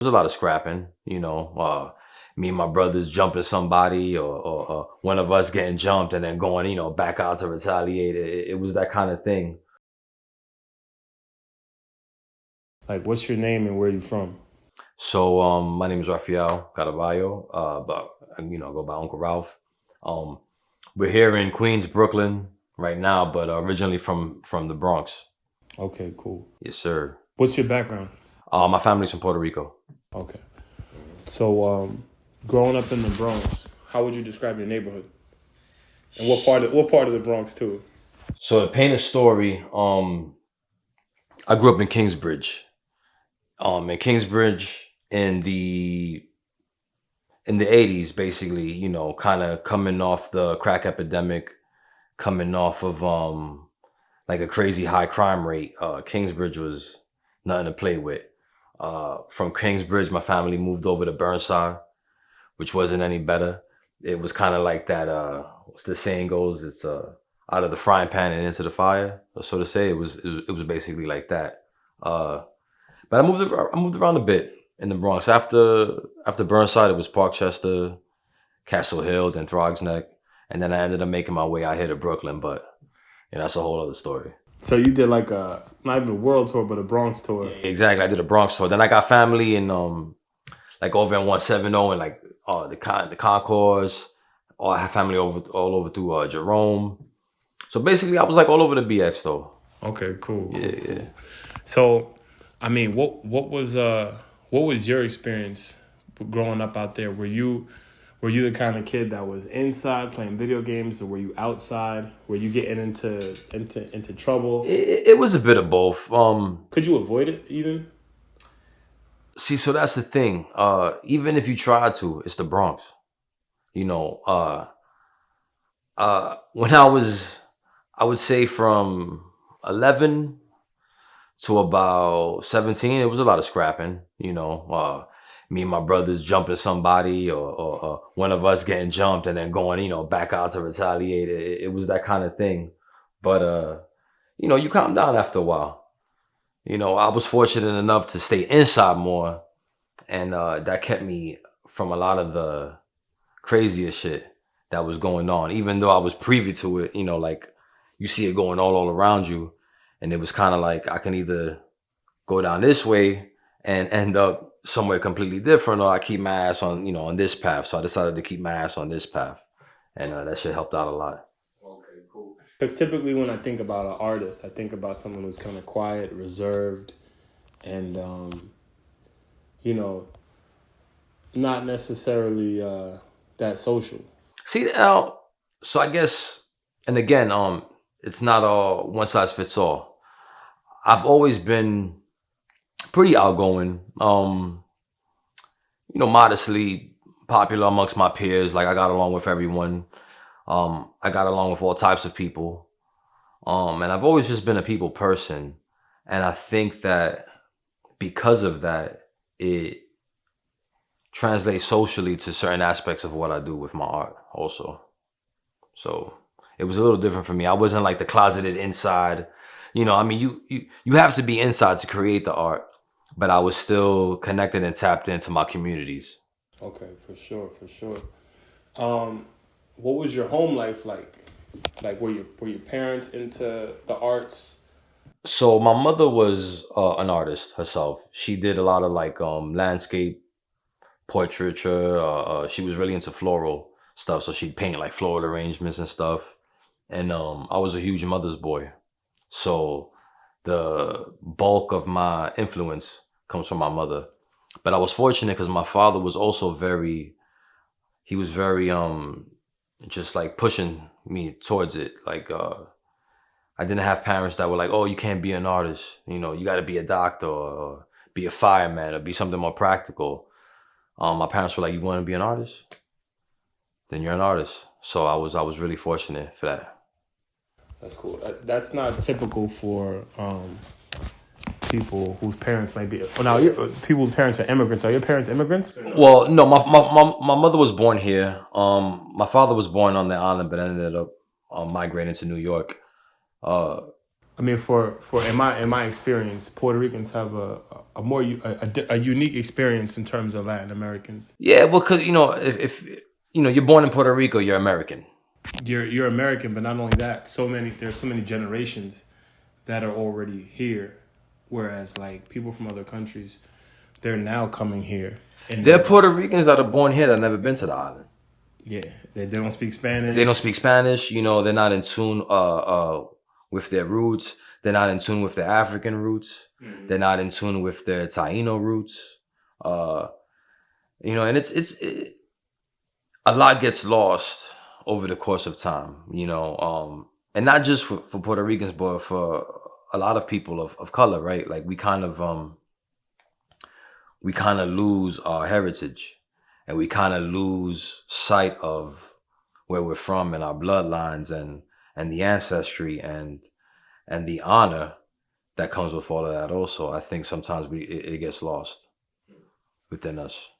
was a lot of scrapping, me and my brothers jumping somebody or one of us getting jumped and then going, back out to retaliate. It was that kind of thing. Like, what's your name and where are you from? So my name is Rafael Caraballo, but I go by Uncle Ralph. Um, we're here in Queens, Brooklyn right now, but originally from the Bronx. Okay, cool. Yes, sir. What's your background? My family's from Puerto Rico. Okay. So, growing up in the Bronx, how would you describe your neighborhood? And what part of the Bronx too? So to paint a story, I grew up in Kingsbridge. In Kingsbridge in the 80s, basically, kind of coming off the crack epidemic, coming off of like a crazy high crime rate. Kingsbridge was nothing to play with. From Kingsbridge, my family moved over to Burnside, which wasn't any better. It was kind of like that. What's the saying goes? It's out of the frying pan and into the fire, so to say. It was basically like that. But I moved around a bit in the Bronx. After Burnside, it was Parkchester, Castle Hill, then Throgs Neck, and then I ended up making my way out here to Brooklyn. But that's a whole other story. So you did like a not even a world tour, but a Bronx tour. Exactly, I did a Bronx tour. Then I got family in like over in 170 and like the Concourse. I have family all over through Jerome. So basically, I was like all over the BX though. Okay, cool. Yeah, yeah. So, I mean, what was your experience growing up out there? Were you the kind of kid that was inside playing video games, or were you outside? Were you getting into trouble? It was a bit of both. Could you avoid it even? See, so that's the thing. Even if you try to, it's the Bronx. You know, when I would say from 11 to about 17, it was a lot of scrapping. Me and my brothers jumping somebody or one of us getting jumped and then going, back out to retaliate. It was that kind of thing. But, you calm down after a while. I was fortunate enough to stay inside more, and that kept me from a lot of the crazier shit that was going on, even though I was privy to it. Like you see it going all around you, and it was kind of like I can either go down this way and end up somewhere completely different, or I keep my ass on this path. So I decided to keep my ass on this path, and that shit helped out a lot. Okay, cool. Because typically when I think about an artist, I think about someone who's kind of quiet, reserved, and you know, not necessarily that social. See now, so I guess, and again, it's not all one size fits all. I've always been pretty outgoing, modestly popular amongst my peers. Like I got along with everyone. I got along with all types of people. And I've always just been a people person. And I think that because of that, it translates socially to certain aspects of what I do with my art also. So it was a little different for me. I wasn't like the closeted inside. I mean, you have to be inside to create the art, but I was still connected and tapped into my communities. Okay, for sure, for sure. What was your home life like? Like, were your parents into the arts? So my mother was an artist herself. She did a lot of like landscape portraiture. She was really into floral stuff, so she'd paint like floral arrangements and stuff. And I was a huge mother's boy, so the bulk of my influence comes from my mother. But I was fortunate because my father was also he was very just like pushing me towards it. Like I didn't have parents that were like, "Oh, you can't be an artist. You got to be a doctor or be a fireman or be something more practical." My parents were like, "You want to be an artist? Then you're an artist." So I was really fortunate for that. That's cool. That's not typical for people whose parents might be. Well, now people whose parents are immigrants. Are your parents immigrants? Well, no, my mother was born here. My father was born on the island, but ended up migrating to New York. Uh, I mean, for in my experience, Puerto Ricans have a more a unique experience in terms of Latin Americans. Yeah, well, cause if you're born in Puerto Rico, you're American. You're American, but not only that, there's so many generations that are already here, whereas like people from other countries, they're now coming here. And There are Puerto Ricans that are born here that never been to the island. Yeah, they don't speak Spanish. They don't speak Spanish. They're not in tune with their roots. They're not in tune with their African roots. Mhm. They're not in tune with their Taino roots. And a lot gets lost over the course of time. And not just for Puerto Ricans, but for a lot of people of color, right? Like we kind of lose our heritage, and we kind of lose sight of where we're from and our bloodlines and the ancestry and the honor that comes with all of that. Also, I think sometimes it gets lost within us.